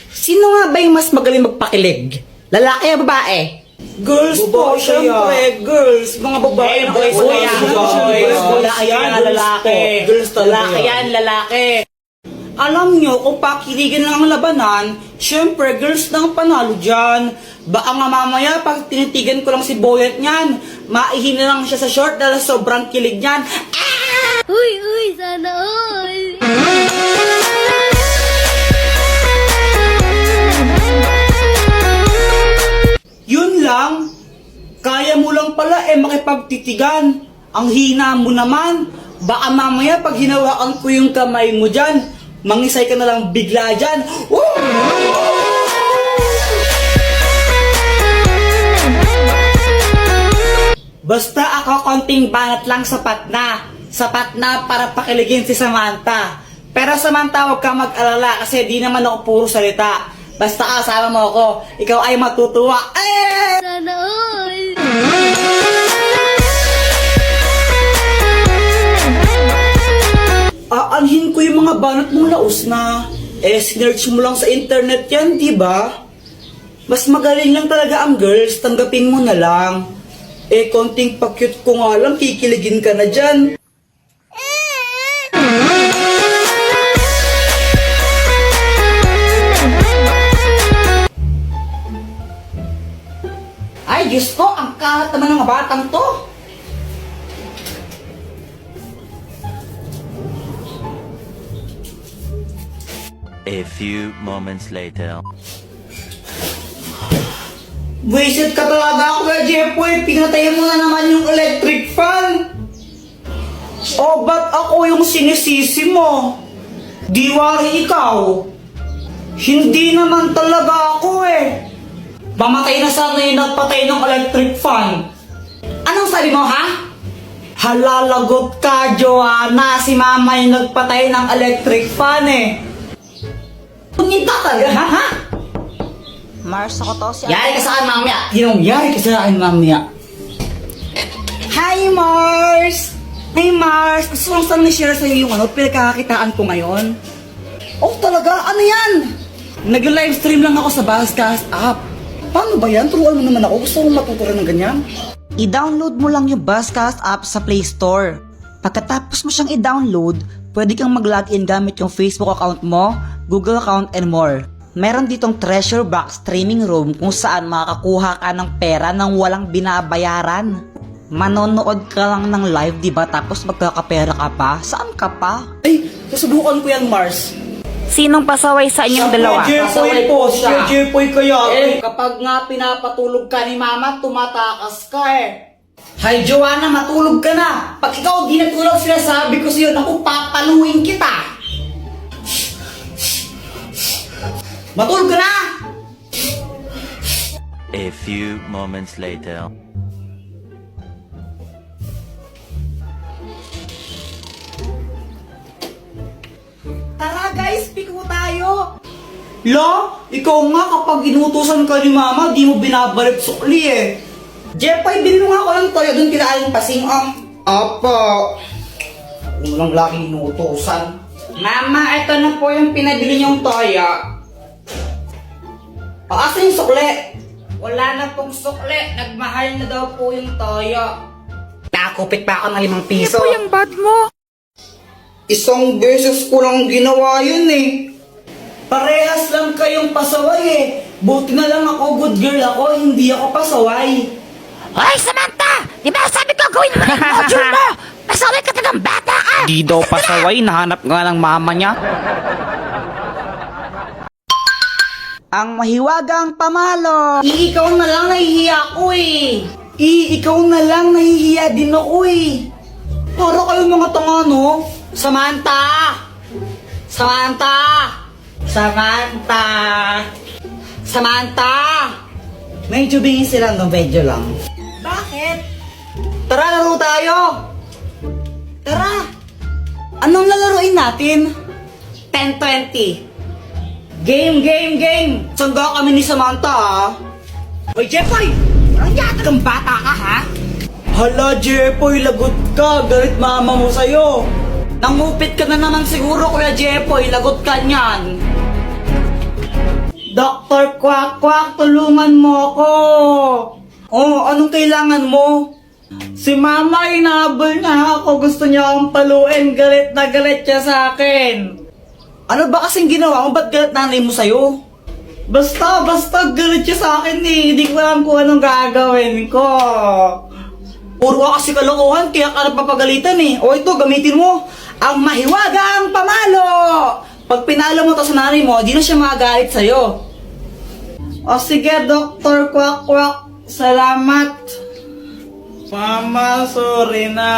Sino nga ba yung mas magaling magpakilig? Lalaki o babae? Girls po, syempre, girls. Mga babae na kayo. Lalaki yan, lalaki. Girls talaga. Lalaki yan, lalaki. Alam nyo, kung pakiligan lang ang labanan, syempre, girls na ang panalo dyan. Baka nga mamaya, pag tinitigan ko lang si Boyet niyan, maihina lang siya sa short dahil sobrang kilig niyan. Uy, sana all. Yun lang, kaya mo lang pala makipagtitigan. Ang hina mo naman, baka mamaya pag hinawakan ko yung kamay mo dyan, mangisay ka na lang bigla dyan. Woo! Basta ako konting banat lang sapat na. Sapat na para pakiligin si Samantha. Pero Samantha, huwag kang mag-alala kasi di naman ako puro salita. Basta kasama mo ako, ikaw ay matutuwa. Sana all. Aanhin ko yung mga banat mong laos na. Sinerch mo lang sa internet yan, di ba? Mas magaling lang talaga ang girls, tanggapin mo na lang. Konting pa-cute ko nga lang, kikiligin ka na dyan. Ay, Diyos ko, ang kalat naman ng mga batang to. A few moments later. Wasted ka talaga, Kuya Jepoy. Pinatay mo na naman yung electric fan. O, ba't ako yung sinisisi mo? Di wari ikaw. Hindi naman talaga ako Mamatay na sana yung nagpatay ng electric fan. Anong sabi mo, ha? Halalagot ka, Joanna. Si Mama yung nagpatay ng electric fan Pungin ka talaga, ha? Mars, ako to si Yari ka sa akin mamaya. Yari ka sa akin, mamaya. Hi, Mars! Hi, Mars! Gusto lang sana share sa'yo yung pinagkakakitaan ko ngayon. Oh, talaga? Ano yan? Nag-livestream lang ako sa Buzzcast app. Paano ba yan? Turuan mo naman ako. Gusto kong matutunan ng ganyan. I-download mo lang yung Buzzcast app sa Play Store. Pagkatapos mo siyang i-download, pwede kang mag-login gamit yung Facebook account mo, Google account, and more. Meron ditong treasure box streaming room kung saan makakakuha ka ng pera nang walang binabayaran. Manonood ka lang ng live, diba? Tapos magkakapera ka pa? Saan ka pa? Ay, susubukan ko yan, Mars. Sinong pasaway sa inyong dalawa? Jepoy po. Siya Jepoy kaya. Kapag nga pinapatulog ka ni Mama, tumatakas ka Hi, Joanna. Matulog ka na. Pag ikaw di natulog, sinasabi ko sa'yo, naku, papaluin kita. Matulog ka na! A few moments later. Tara guys, piko tayo. La, ikaw nga kapag inutusan ka ni Mama, di mo binabalik sukli Jepoy, bilhin mo nga ako ng toyo doon kila Aling Pasing, Apa. Walang laging inutusan. Mama, ito na po yung pinabili niyong toyo. Asan yung sukli? Wala na pong sukle. Nagmahal na daw po yung toyo. Nakakupit pa ako ng 5 piso. yung bad mo? Isang beses ko lang ginawa yun Parehas lang kayong pasaway Buti na lang ako, good girl ako, hindi ako pasaway. Hoy, Samantha! Di ba sabi ko gawin mo yung module mo? Pasaway ka talagang bata ka! Di daw pasaway, nahanap nga ng mama niya. Ang mahiwagang pamalo. Ikaw na lang, nahihiya ako Ikaw na lang, nahihiya din ako Para kayong mga tanga, no? Samantha! Samantha! Samantha! Samantha! Medyo bingin sila, no? Medyo lang. Bakit? Tara, laro tayo! Tara! Anong lalaroin natin? 10-20. Game! Sangga kami ni Samantha, Hoy, Jepoy! Parang yata kang bata ka, ha? Hala, Jepoy, lagot ka. Galit mama mo sa'yo. Nangupit ka na naman siguro, Kuya Jepoy. Lagot ka niyan. Dr. Quack Quack, tulungan mo ako. Oh, anong kailangan mo? Si Mama, inahabol niya ako. Gusto niya akong paluin. Galit na galit siya sa akin. Ano ba kasing ginawa mo? Ba't galit nanay mo sa'yo? Basta galit siya sa akin eh. Hindi ko alam kung anong gagawin ko. Puro ka kasi kalokohan, kaya ka napapagalitan eh. O ito, gamitin mo. Ang mahiwagang pamalo! Pag pinalo mo to sa nanay mo, di na siya magagalit sa'yo. O sige, Dr. Quack Quack. Salamat. Mama, sorry na.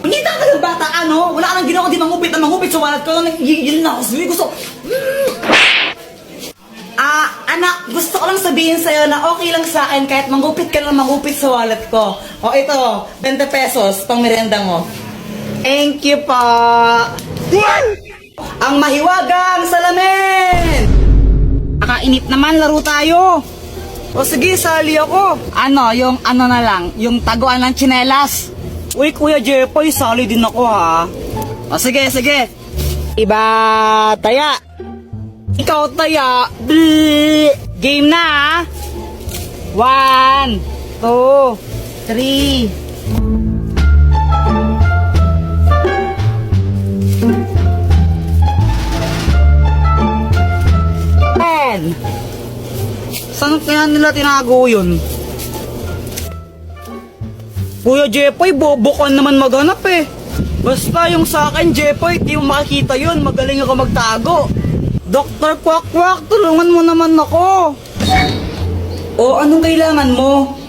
Hindi ka ng bata, ano? Wala ka nang ginawa, di mangupit na mangupit sa wallet ko. Nagigil na ako. Gusto... anak, gusto ko lang sabihin sa'yo na okay lang sa akin kahit mangupit ka lang mangupit sa wallet ko. O ito, 20 pesos, pang merenda mo. Thank you po. Ang mahiwagang salamin! Nakainip naman, laro tayo. O sige, sali ako. Ano, yung ano na lang, yung taguan ng tsinelas. Uy, Kuya Jepoy, sali din ako ha. O sige. Iba, taya. Ikaw, taya. Bleh. Game na ha. 1, 2, 3. Saan kaya nila tinago yun? Kuya Jepoy, bobo ka naman maghanap eh. Basta yung sa akin, Jepoy, di mo makikita yun. Magaling ako magtago. Dr. Quack Quack, tulungan mo naman ako. O, anong kailangan mo?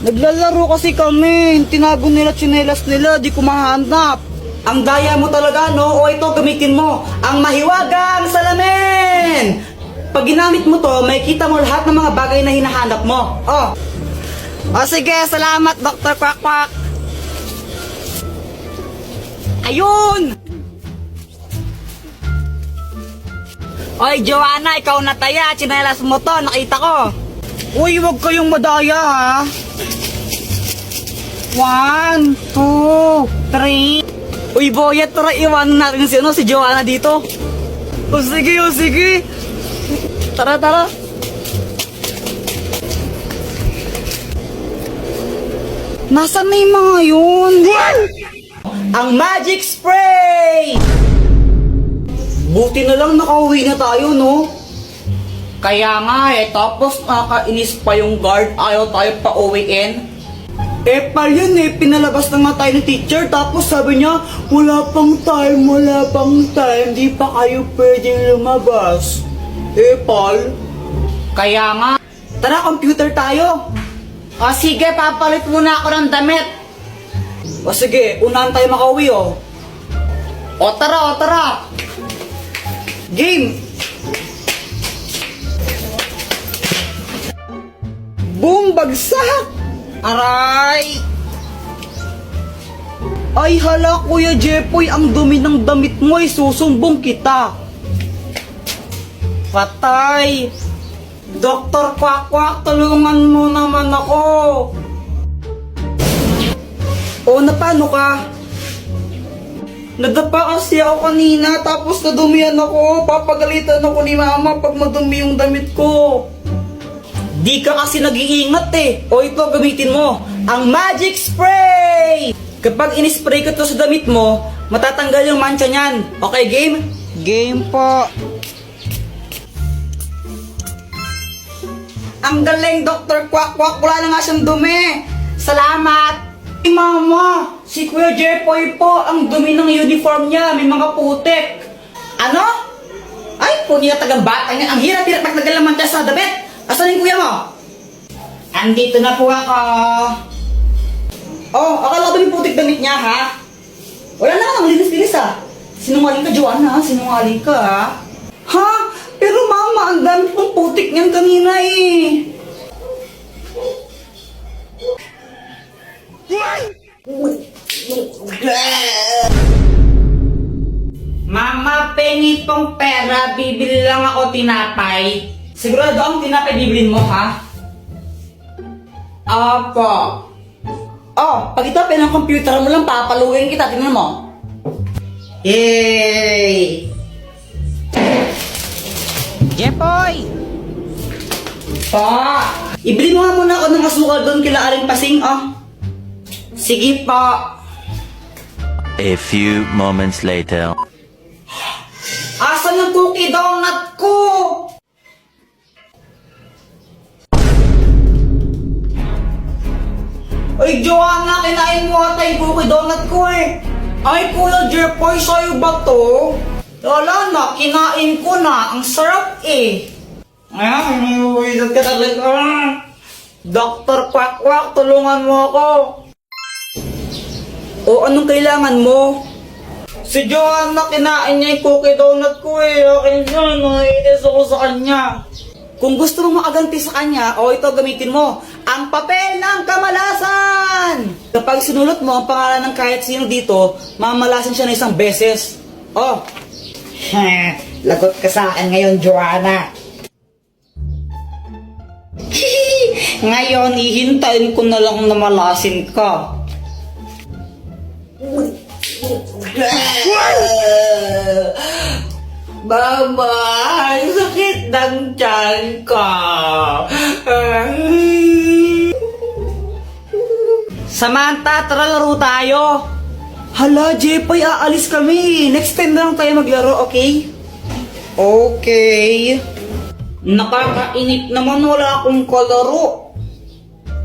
Naglalaro kasi kami. Tinago nila tsinelas nila, di ko mahanap. Ang daya mo talaga, no? O ito, gamitin mo. Ang mahiwagang salamin! Pag ginamit mo to, makikita mo lahat ng mga bagay na hinahanap mo. Oh. O sige, salamat Dr. Quack Quack. Ayun! Oy, Joanna, ikaw na taya. Tsinelas mo to, nakita ko. Uy, wag kayong madaya ha. 1, 2, 3. Uy, Boyet, tara iwanan natin si Joanna dito. O sige. Tara. Nasaan na yung mga yun? Ang magic spray! Buti na lang nakauwi na tayo, no? Kaya nga eh, tapos nakakainis pa yung guard, ayaw tayo pa uwiin. Eh, pal yun eh, pinalabas na nga tayo ng teacher, tapos sabi niya, wala pang time, di pa kayo pwedeng lumabas. Eh, pal. Kaya nga. Tara, computer tayo. O sige, papalit muna ako ng damit. O sige, unahan tayo makauwi oh. O tara. Game. Boom, bagsak. Aray. Ay hala, Kuya Jepoy, ang dumi ng damit mo ay susumbong kita. Patay. Dr. Quack Quack, tulungan mo naman ako. O, napano ka? Nadapa kasi ako kanina, tapos nadumihan ako. Papagalitan ako ni Mama pag madumi yung damit ko. Di ka kasi nag-iingat eh. O ito, gamitin mo. Ang magic spray! Kapag in-spray ko to sa damit mo, matatanggal yung mancha niyan. Okay, game? Game po. Ang galing, Dr. Quack Quack. Wala na nga siyang dumi. Salamat. Hey, Mama, si Kuya Jepoy po, ang dumi ng uniform niya. May mga putik. Ano? Ay, punya tagang bata niya. Ang hirap-hirap magtagal naman siya sa damit. Asan yung kuya mo? Andito na po ako. Oh, akala ko yung putik damit niya, ha? Wala na, ang linis-linis, ha? Sinungaling ka, Joanna, ha? Sinungaling ka, ha? Ha? Pero Mama, ang dami pong putik niyan kanina, eh. Mama, pengi pong pera. Bibili lang ako tinapay. Sigurado ang tinapay bibilin mo, ha? Opo. Oh, pag ito ng computer mo lang, papaluin kita. Tingnan mo. Yay! Jepoy! Pa! Ibili mo nga muna ako ng asukal doon kila Aling Pasing, ah. Sige pa. A few moments later. Asan yung cookie donut ko? Ay, Joanna, kinain mo ata yung cookie donut ko eh. Ay, Kuya Jepoy, sa'yo ba to? Wala na, kinain ko na. Ang sarap eh. Ay, mawisit ka talaga. Dr. Quack-Quack, tulungan mo ako. O, anong kailangan mo? Si Joanna, kinain niya yung cookie donut ko eh. Akin yun, naiinis ako sa kanya. Kung gusto mo makaganti sa kanya, o ito gamitin mo, ang papel ng kamalasan! Kapag sinulot mo ang pangalan ng kahit sino dito, mamalasan siya na isang beses. Oh, lagot ka sa akin ngayon, Joanna. Ngayon, hihintayin ko na lang na malasin ka. Mama, ang sakit ng tiyan ko. Samantha, tara laro tayo. Hala, Jepoy, aalis kami. Next time na lang tayo maglaro, okay? Okay. Nakakainip naman, wala akong kalaro.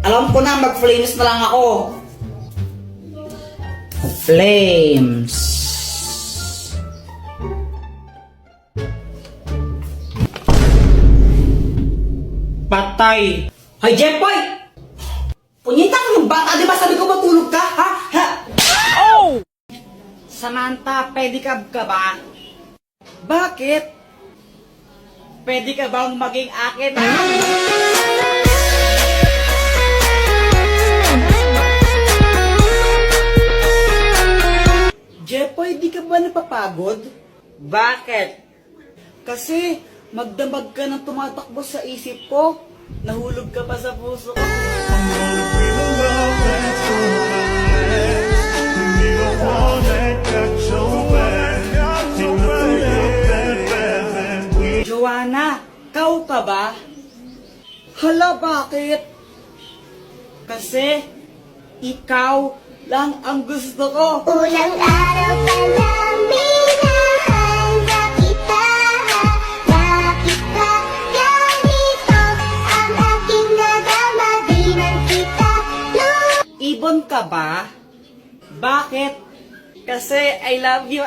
Alam ko na, mag-flames na lang ako. Flames. Patay. Hay, Jepoy! Punyita ka ng bata, di ba sabi ko matulog ka? Ha? Ha? Oh! Samantha, pedicab ka ba? Bakit? Pwede ka bang maging akin? Jepoy, di ka ba napapagod? Bakit? Kasi magdamag ka ng tumatakbo sa isip ko. Nahulog ka pa sa puso ko. Joanna, kau ka ba? Hala, bakit? Kasi ikaw lang ang gusto ko. Ulang araw pa lang binahanda kita. Bakit ba ganito ang aking nadama? Di man kita Ibon ka ba? Bakit? Kasi I love you.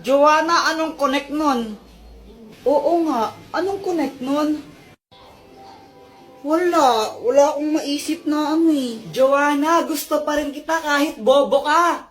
Joanna, anong connect nun? Oo nga, anong connect nun? Wala akong maisip na ano eh. Joanna, gusto pa rin kita kahit bobo ka.